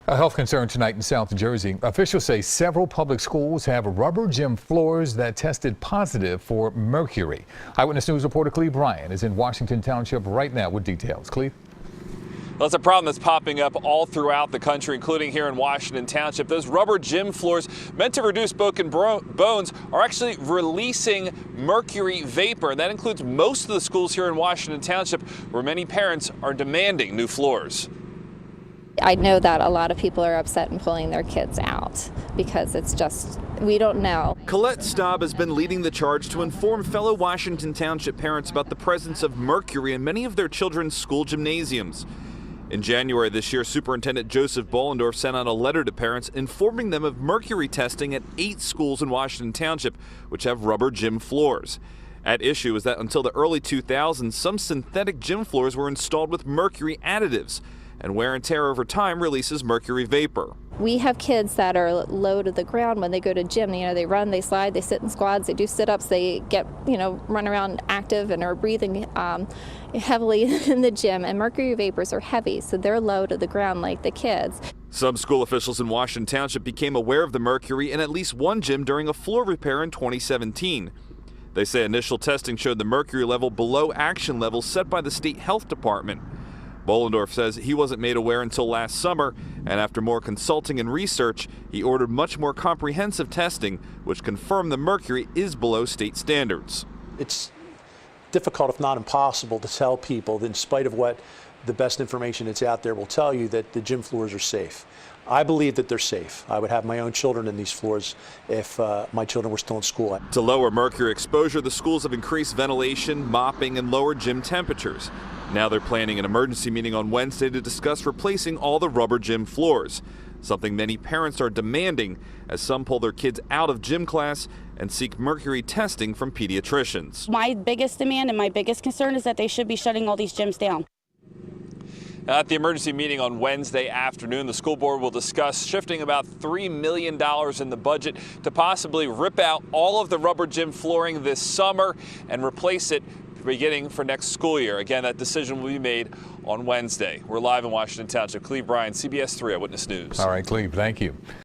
A health concern tonight in South Jersey. Officials say several public schools have rubber gym floors that tested positive for mercury. Eyewitness News reporter Cleve Bryan is in Washington Township right now with details. Cleve? Well, it's a problem that's popping up all throughout the country, including here in Washington Township. Those rubber gym floors meant to reduce broken bones are actually releasing mercury vapor. And that includes most of the schools here in Washington Township, where many parents are demanding new floors. I know that a lot of people are upset and pulling their kids out because it's just, we don't know. Colette Staub has been leading the charge to inform fellow Washington Township parents about the presence of mercury in many of their children's school gymnasiums. In January this year, Superintendent Joseph Bollendorf sent out a letter to parents informing them of mercury testing at 8 schools in Washington Township, which have rubber gym floors. At issue is that until the early 2000s, some synthetic gym floors were installed with mercury additives, and wear and tear over time releases mercury vapor. We have kids that are low to the ground when they go to gym. You know, they run, they slide, they sit in squads, they do sit-ups, they get, run around active and are breathing heavily in the gym. And mercury vapors are heavy, so they're low to the ground like the kids. Some school officials in Washington Township became aware of the mercury in at least one gym during a floor repair in 2017. They say initial testing showed the mercury level below action levels set by the state health department. Bollendorf says he wasn't made aware until last summer, and after more consulting and research, he ordered much more comprehensive testing, which confirmed the mercury is below state standards. It's difficult, if not impossible, to tell people that in spite of what the best information that's out there will tell you, that the gym floors are safe. I believe that they're safe. I would have my own children in these floors if my children were still in school. To lower mercury exposure, the schools have increased ventilation, mopping, and lowered gym temperatures. Now they're planning an emergency meeting on Wednesday to discuss replacing all the rubber gym floors, something many parents are demanding as some pull their kids out of gym class and seek mercury testing from pediatricians. My biggest demand and my biggest concern is that they should be shutting all these gyms down. At the emergency meeting on Wednesday afternoon, the school board will discuss shifting about $3 million in the budget to possibly rip out all of the rubber gym flooring this summer and replace it beginning for next school year. Again, that decision will be made on Wednesday. We're live in Washington Township. Cleve Bryan, CBS 3 Eyewitness News. All right, Cleve, thank you.